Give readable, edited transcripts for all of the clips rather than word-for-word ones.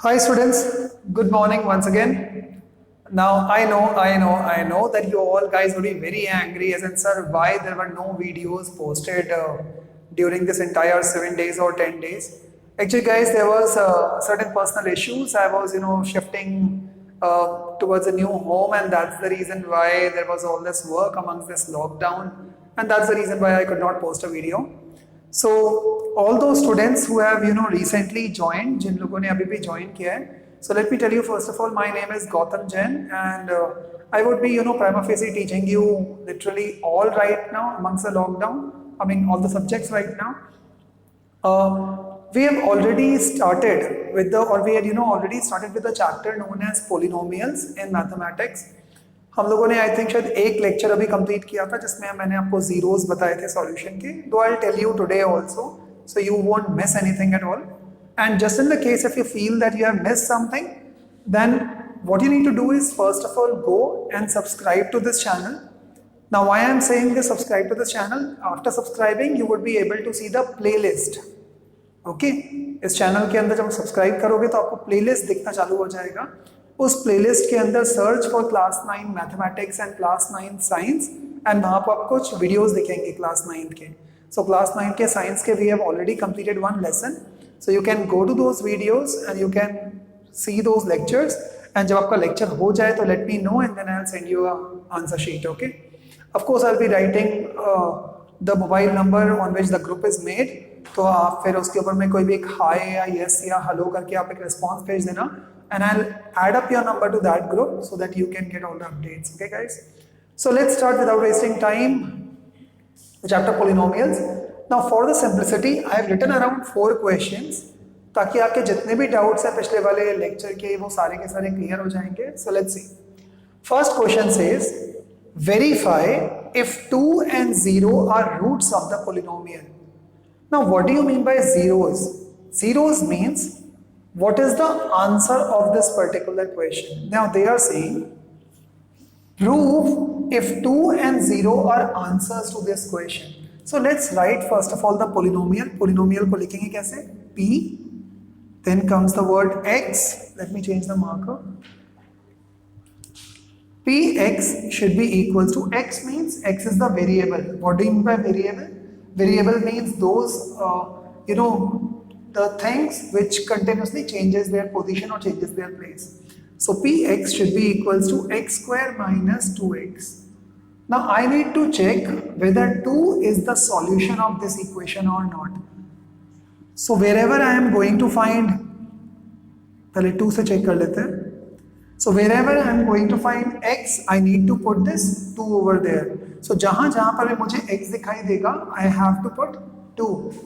Hi students, good morning once again. Now I know that you all guys will be very angry as in sir why there were no videos posted during this entire 7 days or 10 days. Actually guys there was certain personal issues. I was shifting towards a new home and that's the reason why there was all this work amongst this lockdown and that's the reason why I could not post a video. So all those students who have recently joined, जिन लोगों ने अभी भी join किया है, so let me tell you first of all, my name is Gautam Jain and I would be prima facie teaching you literally all right now amongst the lockdown. I mean all the subjects right now. We have already started with already started with the chapter known as polynomials in mathematics. हम लोगों ने I think शायद एक lecture अभी complete किया था जिसमें मैंने आपको जीरोस बताए थे सॉल्यूशन के. Though I tell you today also so you won't miss anything at all. And just in the case if you feel that you have miss something then what you need to do is first of all go and subscribe to this channel. Now why I am saying this, subscribe to this channel, after subscribing you would be able to see the playlist. Okay, इस channel के अंदर जब subscribe करोगे तो आपको playlist दिखना चालू हो जाएगा. उस प्लेलिस्ट के अंदर search for class 9 mathematics and class 9 science and वहाँ पर आपको कुछ वीडियोस दिखेंगे क्लास 9 के. सो क्लास 9 के साइंस के we have already completed one lesson, so you can go to those videos and you can see those lectures. And जब आपका लेक्चर हो जाए तो let me know and then I will send you answer sheet. Okay, of course I will be writing the mobile number on which the group is made. तो आप फिर उसके ऊपर में कोई भी एक हाई या यस या हेलो करके आप एक रिस्पॉन्स भेज देना and I'll add up your number to that group so that you can get all the updates. Okay guys, so let's start without wasting time the chapter polynomials. Now for the simplicity I have written around 4 questions ताकि आपके जितने भी doubts हैं पिछले वाले lecture के वो सारे के सारे क्लियर हो जाएंगे. So let's see. First question says verify if 2 and 0 are roots of the polynomial. Now what do you mean by zeros? Zeros means what is the answer of this particular question. Now they are saying prove if 2 and 0 are answers to this question. So let's write first of all the polynomial. Polynomial को लिखेंगे कैसे? P, then comes the word x. Let me change the marker. Px should be equals to, x means x is the variable. What do you mean by variable? Variable means those the things which continuously changes their position or changes their place. So Px should be equals to x square minus 2x. Now I need to check whether 2 is the solution of this equation or not. So wherever I am going to find, पहले 2 से check कर लेते हैं. So wherever I am going to find x, I need to put this 2 over there. So जहाँ जहाँ पर मुझे x दिखाई देगा, I have to put 2.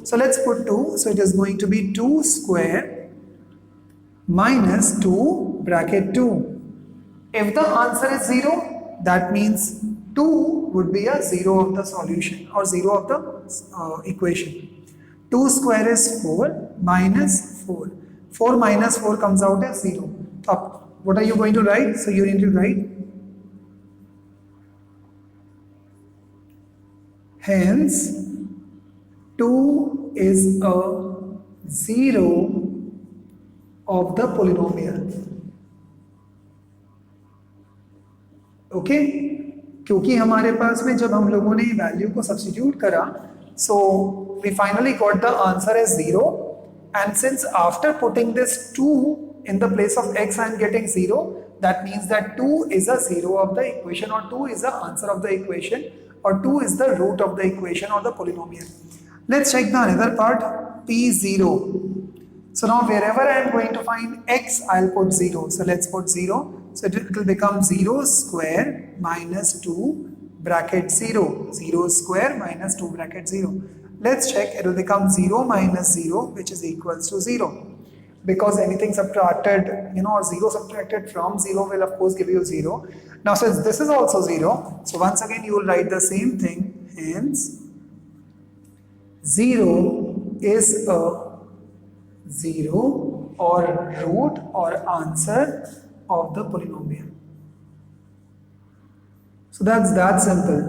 So let's put 2. So it is going to be 2 square minus 2 bracket 2. If the answer is 0, that means 2 would be a 0 of the solution or 0 of the equation. 2 square is 4 minus 4. 4 minus 4 comes out as 0. So what are you going to write? So you need to write hence 2 is a 0 of the polynomial. Okay, क्योंकि हमारे पास में जब हम लोगों ने value को substitute करा, so we finally got the answer as 0. And since after putting this 2 in the place of x I am getting 0, that means that 2 is a 0 of the equation or 2 is the answer of the equation or 2 is the root of the equation or the polynomial. Let's check the another part, P0. So now wherever I am going to find x, I'll put 0. So let's put 0. So it will become 0 square minus 2 bracket 0. 0 square minus 2 bracket 0. Let's check, it will become 0 minus 0 which is equals to 0. Because anything subtracted, or 0 subtracted from 0 will of course give you 0. Now since this is also 0, so once again you will write the same thing, hence 0 is a 0 or root or answer of the polynomial. So that's that simple.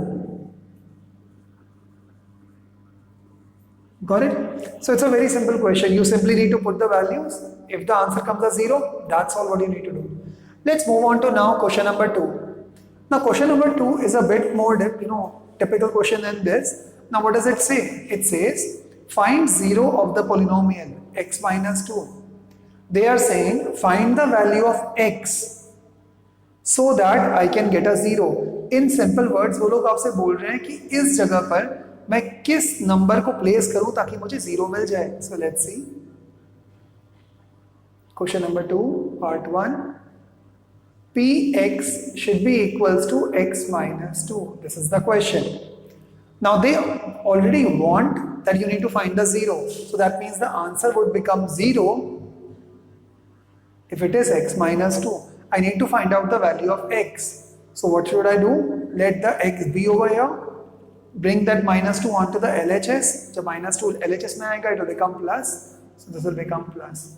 Got it? So it's a very simple question. You simply need to put the values If the answer comes as 0, that's all what you need to do. Let's move on to now question number 2. Now question number 2 is a bit more typical question than this. Now what does it say? It says find 0 of the polynomial x minus 2. They are saying find the value of x so that I can get a 0. In simple words वो लोग आपसे बोल रहे हैं कि इस जगह पर मैं किस नंबर को प्लेस करूं ताकि मुझे 0 मिल जाए. So let's see. Question number 2, part 1. Px should be equals to x minus 2. This is the question. Now they already want that you need to find the 0. So that means the answer would become 0 if it is x minus 2. I need to find out the value of x. So what should I do? Let the x be over here. Bring that minus 2 onto the LHS. So minus 2 LHS mein aayega, it will become plus. So this will become plus.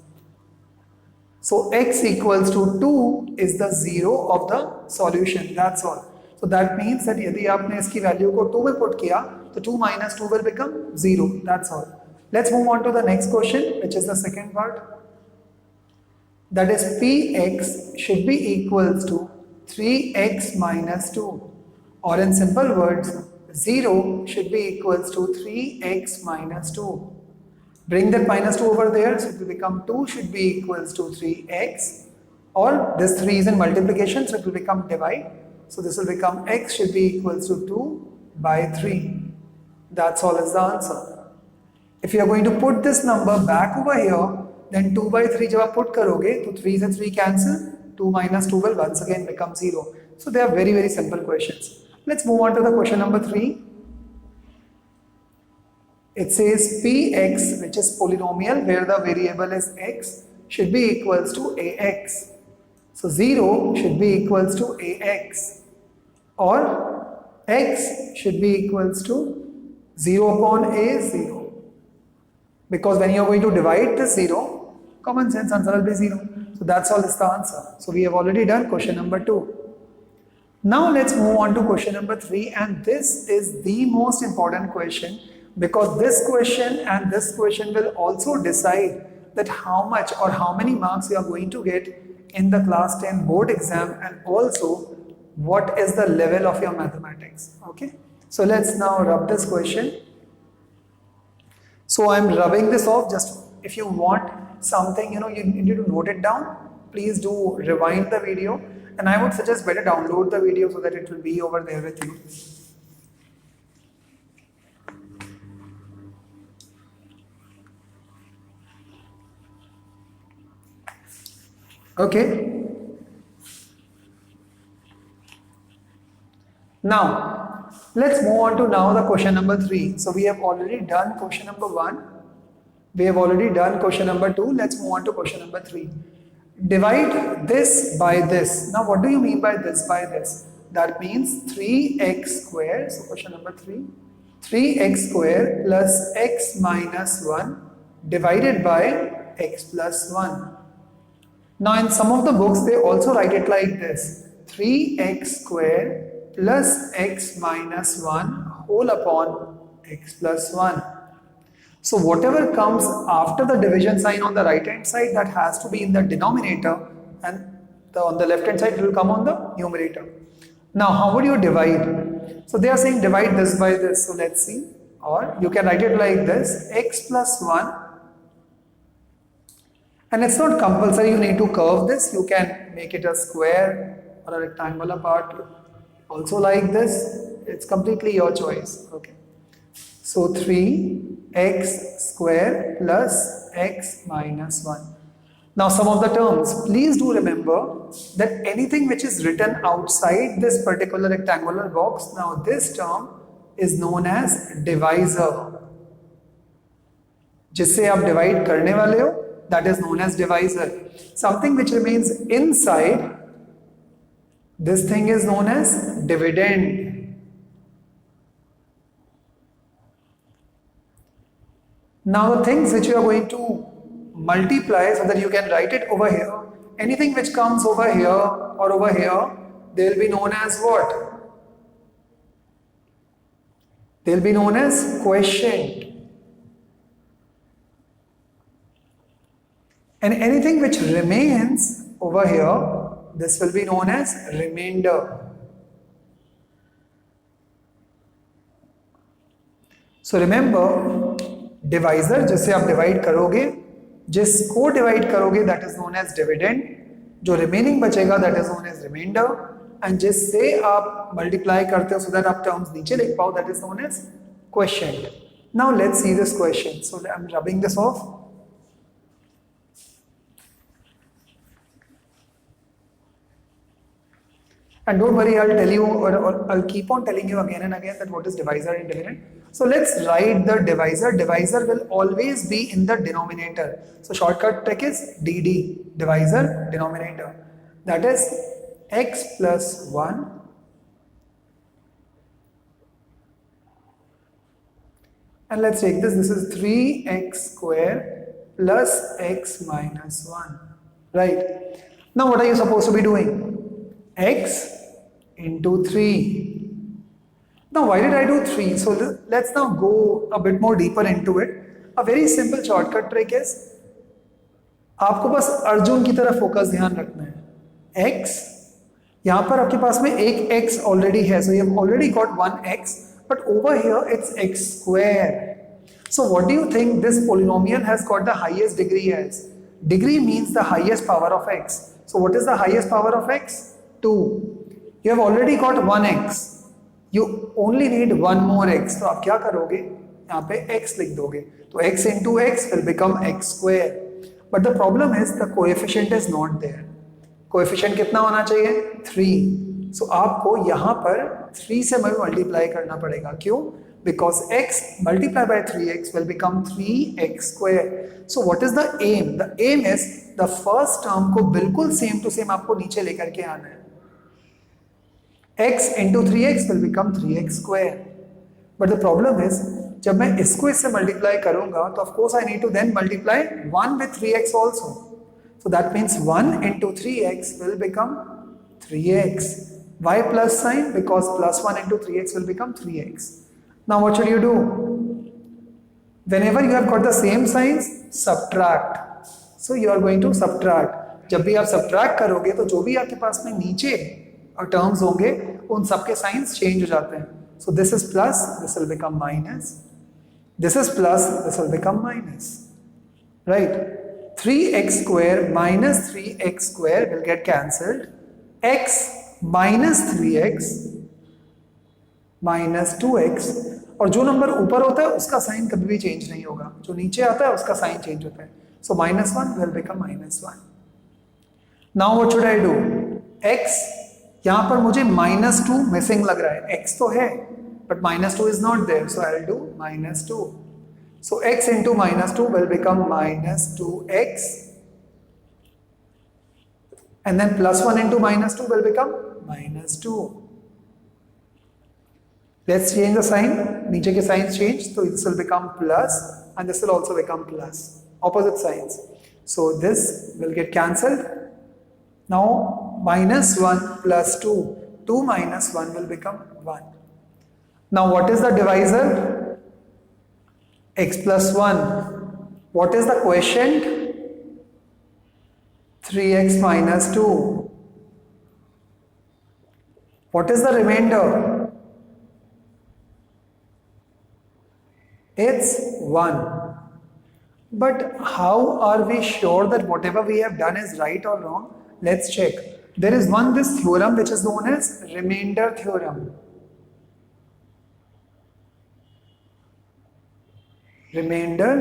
So x equals to 2 is the 0 of the solution. That's all. So that means that यदि आपने इसकी value को 2 में put किया, तो 2 minus 2 will become 0. That's all. Let's move on to the next question, which is the second part. That is Px should be equals to 3x minus 2. Or in simple words, 0 should be equals to 3x minus 2. Bring that minus 2 over there, so it will become 2 should be equals to 3x. Or this 3 is in multiplication, so it will become divide. So this will become x should be equals to 2 by 3. That's all is the answer. If you are going to put this number back over here, then 2 by 3 जब आप put करोगे, तो 3 से 3 cancel, 2 minus 2 will once again become 0. So they are very, very simple questions. Let's move on to the question number 3. It says Px, which is polynomial where the variable is x, should be equals to ax. So 0 should be equals to ax. Or x should be equals to 0 upon a 0. Because when you are going to divide this 0, common sense answer will be 0. So that's all is the answer. So we have already done question number 2. Now let's move on to question number 3, and this is the most important question, because this question and this question will also decide that how much or how many marks you are going to get in the class 10 board exam, and also what is the level of your mathematics. Okay, so let's now rub this question. So I'm rubbing this off. Just if you want something, you need to note it down, please do rewind the video, and I would suggest better download the video so that it will be over there with you. Okay. Now, let's move on to now the question number 3. So we have already done question number 1. We have already done question number 2. Let's move on to question number 3. Divide this by this. Now, what do you mean by this by this? That means 3x square. So question number 3. 3x square plus x minus 1 divided by x plus 1. Now in some of the books they also write it like this: 3x square plus x minus 1 whole upon x plus 1. So whatever comes after the division sign on the right hand side, that has to be in the denominator, and on the left hand side it will come on the numerator. Now how would you divide? So they are saying divide this by this. So let's see. Or you can write it like this: x plus 1. And it's not compulsory you need to curve this. You can make it a square or a rectangular part also like this. It's completely your choice. Okay. So 3x square plus x minus 1. Now some of the terms, please do remember that anything which is written outside this particular rectangular box, now this term is known as divisor. जिससे आप divide करने वाले हो, that is known as divisor. Something which remains inside, this thing is known as dividend. Now the things which you are going to multiply so that you can write it over here, anything which comes over here or over here, they will be known as what? They will be known as quotient. And anything which remains over here, this will be known as remainder. So remember, divisor जिससे आप divide करोगे, जिसको divide करोगे that is known as dividend, जो remaining बचेगा that is known as remainder, and जिससे आप multiply करते हो so that आप terms नीचे लिख पाओ that is known as quotient. Now let's see this question. So I'm rubbing this off. And don't worry, I'll tell you, or I'll keep on telling you again and again that what is divisor and dividend. So let's write the divisor. Divisor will always be in the denominator. So shortcut trick is DD, divisor, denominator. That is x plus 1 and let's take this. This is 3x square plus x minus 1. Right. Now what are you supposed to be doing? X into 3. Now why did I do 3? So let's now go a bit more deeper into it. A very simple shortcut trick is आपको बस अर्जुन की तरफ focus ध्यान रखना है. x, यहाँ पर आपके पास में एक x ऑलरेडी है, so you have already got one x, but over here it's x square. So what do you think this polynomial has got the highest degree as? Degree means the highest power of x. So what is the highest power of x? 2. You have already got 1x. You only need one more x. तो आप क्या करोगे? यहाँ पे x लिख दोगे. तो x into x will become x square. But the problem is the coefficient is not there. Coefficient कितना होना चाहिए? 3. So आपको यहाँ पर 3 से multiply करना पड़ेगा. क्यों? Because x multiplied by 3x will become 3x square. So what is the aim? The aim is the first term को बिल्कुल same to same आपको नीचे लेकर के आना है. x into 3x will become 3x square. But the problem is, जब मैं इसको इससे multiply करूँगा, तो of course I need to then multiply 1 with 3x also. So that means 1 into 3x will become 3x. Why plus sign? Because plus 1 into 3x will become 3x. Now what should you do? Whenever you have got the same signs, subtract. So you are going to subtract. जब भी आप subtract करोगे, तो जो भी आपके पास में नीचे और terms होंगे, उन सबके signs change हो जाते हैं. So this is plus, this will become minus. This is plus, this will become minus. Right? 3x square minus 3x square will get cancelled. X minus 3x minus 2x, और जो number ऊपर होता है उसका sign कभी भी change नहीं होगा, जो नीचे आता है उसका साइन चेंज होता है. सो minus 1 will become minus 1. Now what should I do? x, यहाँ पर मुझे -2 मिसिंग लग रहा है. x तो है but -2 is not there, so I'll do -2. So x into -2 will become -2x, and then plus 1 into -2 will become -2. Let's change the sign. नीचे के signs change, so this will become plus and this will also become plus. Opposite signs. So this will get cancelled. Now -1 plus 2. 2 minus 1 will become 1. Now what is the divisor? X plus 1. What is the quotient? 3x minus 2. What is the remainder? It's 1. But how are we sure that whatever we have done is right or wrong? Let's check. There is this theorem which is known as remainder theorem. Remainder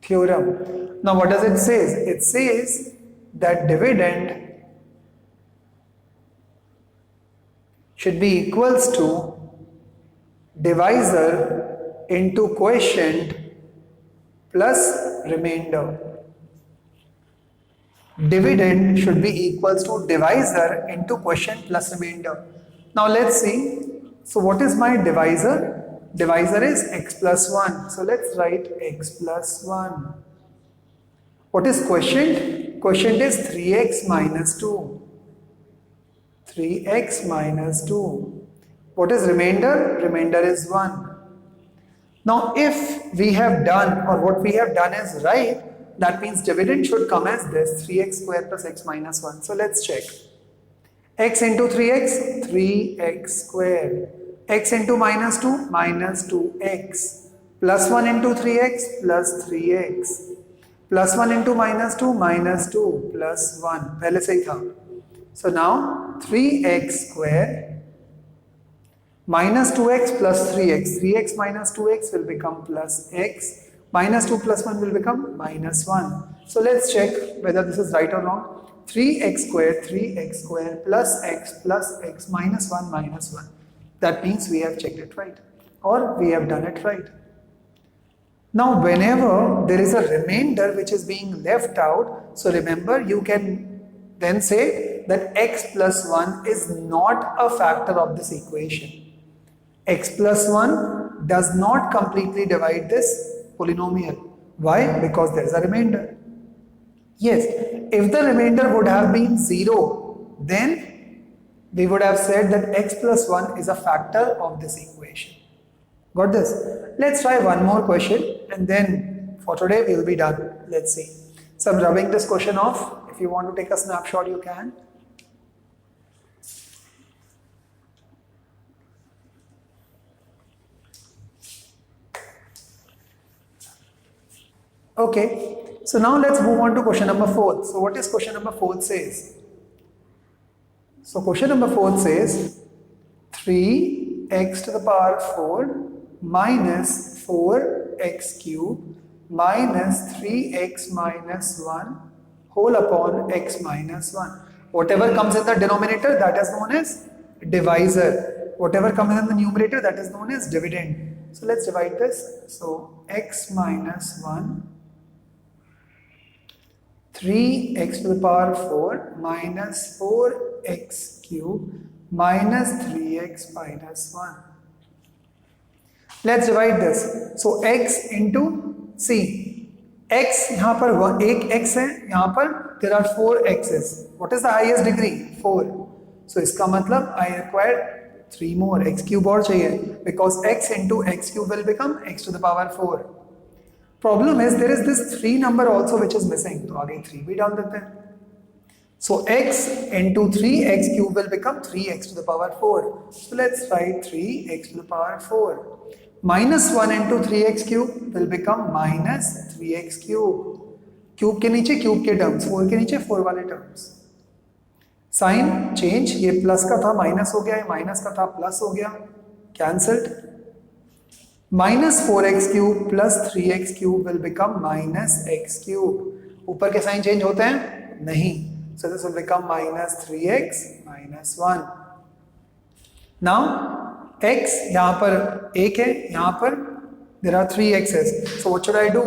theorem. Now what does it say? It says that dividend should be equals to divisor into quotient plus remainder. Dividend should be equals to divisor into quotient plus remainder. Now let's see. So what is my divisor? Divisor is x plus 1. So let's write x plus 1. What is quotient? Quotient is 3x minus 2. 3x minus 2. What is remainder? Remainder is 1. Now if we have done, or what we have done is right, That means dividend should come as this 3x square plus x minus 1. So let's check. X into 3x, 3x square. X into minus 2, minus 2x. Plus 1 into 3x, plus 3x. Plus 1 into minus 2, minus 2, plus 1. पहले से ही था. So now 3x square minus 2x plus 3x. 3x minus 2x will become plus x. Minus 2 plus 1 will become minus 1. So let's check whether this is right or wrong. 3x square plus x minus 1 minus 1. That means we have checked it right or we have done it right. Now whenever there is a remainder which is being left out, so remember you can then say that x plus 1 is not a factor of this equation. X plus 1 does not completely divide this polynomial. Why? Because there is a remainder. Yes, if the remainder would have been 0, then we would have said that x plus 1 is a factor of this equation. Got this? Let's try one more question and then for today we will be done. Let's see. So I'm rubbing this question off. If you want to take a snapshot, you can. Okay, so now let's move on to question number 4. So what is question number 4 says? So question number 4 says 3x to the power 4 minus 4x cube minus 3x minus 1 whole upon x minus 1. Whatever comes in the denominator, that is known as divisor. Whatever comes in the numerator, that is known as dividend. So let's divide this. So x minus 1 3x to the power 4 minus 4x cube minus 3x minus 1. Let's divide this. So x into, see, x यहाँ पर एक x है, यहाँ पर there are 4 x's. What is the highest degree? 4. So इसका मतलब I require 3 more, x cube और चाहिए, because x into x cube will become x to the power 4. Problem is there is this 3 number also which is missing. तो आगे 3 भी डाल देते हैं. So x into 3x cube will become 3x to the power 4. So let's write 3x to the power 4. Minus 1 into 3x cube will become minus 3x cube. Cube के नीचे cube के terms, 4 के नीचे 4 वाले terms. Sign change, ये plus का था minus हो गया, ये minus का था plus हो गया, cancelled. Minus 4x cube plus 3x cube will become minus x cube. ऊपर के साइन चेंज होते हैं? नहीं. So this will become minus 3x minus 1. Now x यहाँ पर एक है, यहाँ पर there are 3 x's. So what should I do?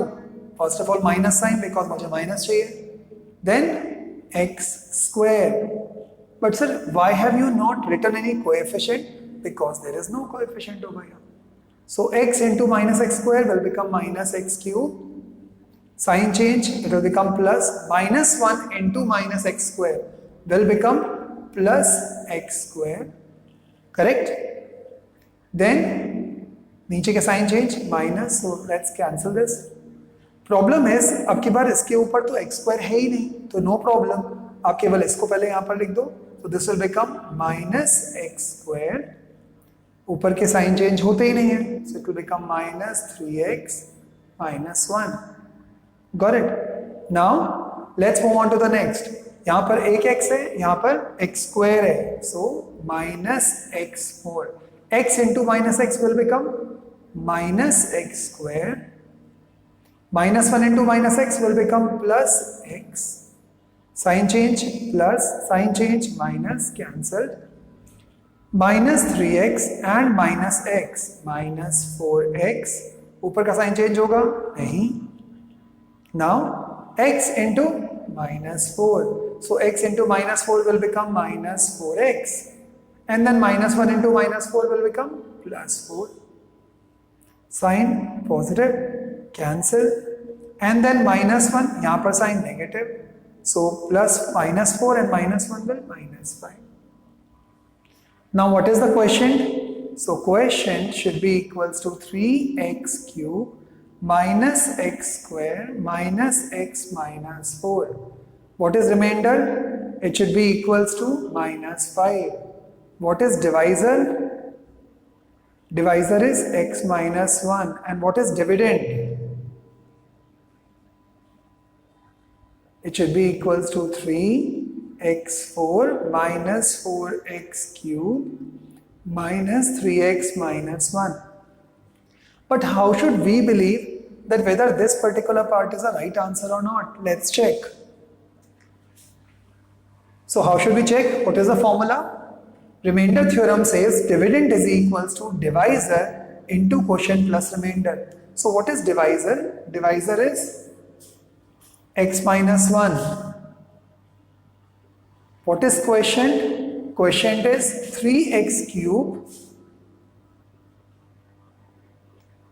First of all minus sign because मुझे minus चाहिए. Then x square. But sir, why have you not written any coefficient? Because there is no coefficient over here. So x into minus x square will become minus x cube. Sign change, it will become plus. Minus 1 into minus x square will become plus x square. Correct? Then नीचे का sign change minus. So let's cancel this. Problem is अब की बार इसके ऊपर तो x square है ही नहीं, तो no problem. आप केवल इसको पहले यहाँ पर लिख दो. So this will become minus x square. ऊपर के साइन चेंज होते ही नहीं है, so it will become minus 3x minus 1. Got it? Now let's move on to the next. यहाँ पर एक x है, यहाँ पर x square है, so minus x4. X into minus x will become minus x square. Minus 1 into minus x will become plus x. Sign change plus, sign change minus, cancelled. Minus 3x and minus x minus 4x. ऊपर का sign change होगा? नहीं. Now x into minus 4. So x into minus 4 will become minus 4x. And then minus 1 into minus 4 will become plus 4. Sign positive, cancel. And then minus 1, यहाँ पर sign negative. So plus minus 4 and minus 1 will minus 5. Now what is the quotient? So quotient should be equals to 3x cube minus x square minus x minus 4. What is remainder? It should be equals to minus 5. What is divisor? Divisor is x minus 1. And what is dividend? It should be equals to 3x4 minus 4x cube minus 3x minus 1. But how should we believe that whether this particular part is the right answer or not? Let's check. So how should we check? What is the formula? Remainder theorem says dividend is equals to divisor into quotient plus remainder. So what is divisor? Divisor is x minus 1. What is quotient? Quotient is 3x cube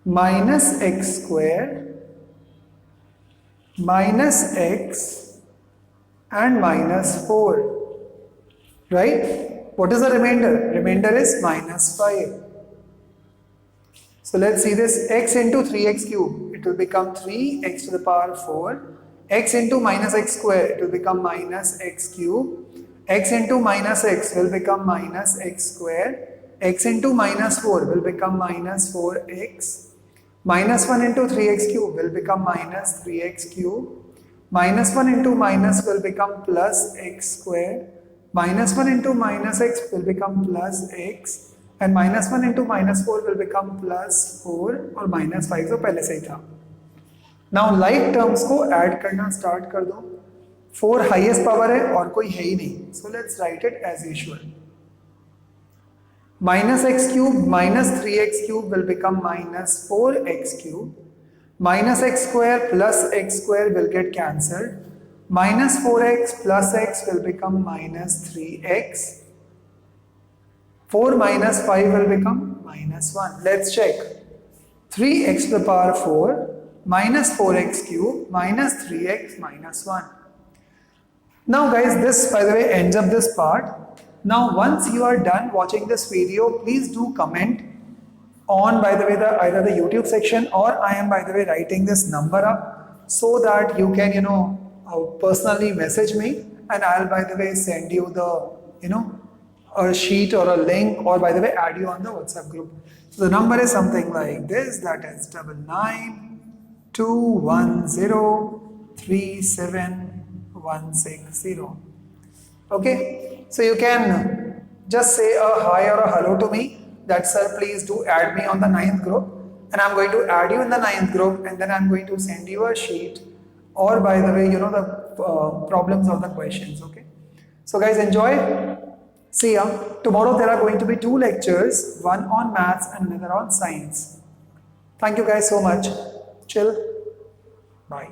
minus x square minus x and minus 4. Right? What is the remainder? Remainder is minus 5. So let's see this. X into 3x cube, it will become 3x to the power 4. X into minus x square, it will become minus x cube. X into minus x will become minus x square. X into minus 4 will become minus 4x. Minus 1 into 3x cube will become minus 3x cube. Minus 1 into minus will become plus x square. Minus 1 into minus x will become plus x. And minus 1 into minus 4 will become plus 4 और minus 5 तो पहले से ही था. Now like terms को add करना start कर दो. 4 highest power है और कोई है ही नहीं. So let's write it as usual. Minus x cube minus 3x cube will become minus 4x cube. Minus x square plus x square will get cancelled. Minus 4x plus x will become minus 3x. 4 minus 5 will become minus 1. Let's check. 3x to the power 4 minus 4x cube minus 3x minus 1. Now guys, this by the way ends up this part. Now once you are done watching this video, please do comment on by the way either the YouTube section or I am by the way writing this number up so that you can personally message me and I'll by the way send you the a sheet or a link or by the way add you on the WhatsApp group. So the number is something like this, that is 9921037160. Okay, so you can just say a hi or a hello to me that sir please do add me on the 9th group, and I'm going to add you in the 9th group and then I'm going to send you a sheet or by the way the problems or the questions. Okay, so guys, enjoy. See ya. Tomorrow there are going to be 2 lectures, one on maths and another on science. Thank you guys so much. Chill. Bye.